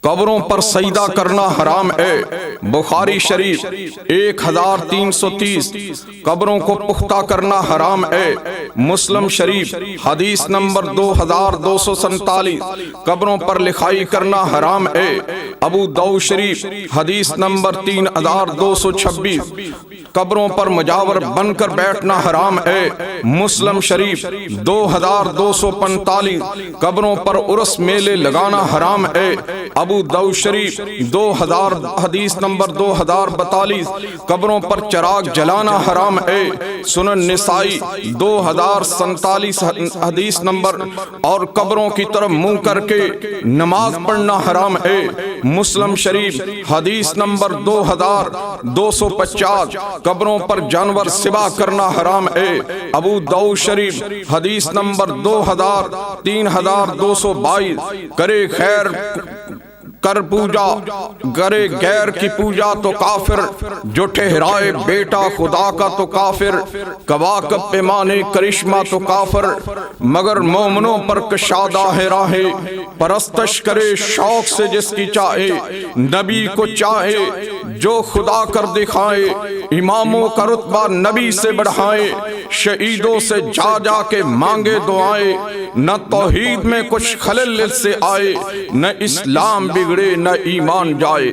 قبروں پر سجدہ کرنا حرام ہے۔ بخاری شریف 1330۔ قبروں کو پختہ کرنا حرام ہے۔ مسلم شریف حدیث نمبر 2247۔ قبروں پر لکھائی کرنا حرام ہے۔ ابو داؤد شریف حدیث نمبر 3226۔ قبروں پر مجاور بن کر بیٹھنا حرام ہے۔ مسلم شریف 2245۔ قبروں پر عرس میلے لگانا حرام ہے۔ ابو داؤد شریف 2000 حدیث نمبر 2042۔ قبروں پر چراغ جلانا حرام ہے۔ سنن نسائی 2047 حدیث نمبر۔ اور قبروں کی طرف منہ کر کے نماز پڑھنا حرام ہے۔ مسلم شریف حدیث نمبر 2250۔ قبروں پر جانور ذبح کرنا حرام ہے۔ ابو داؤد شریف حدیث نمبر 3222۔ کرے خیر کر پوجا، کرے غیر کی پوجا تو کافر، جو ٹھہرائے بیٹا خدا کا تو کافر، کواکب پہ مانے کرشمہ تو کافر، مگر مومنوں پر کشادہ ہے راہیں، پرستش کرے شوق سے جس کی چاہے، نبی کو چاہے جو خدا کر دکھائے، اماموں کا رتبہ نبی سے بڑھائے، شہیدوں سے جا جا کے مانگے دعائیں، نہ توحید میں کچھ خلل سے آئے، نہ اسلام بگڑے نہ ایمان جائے۔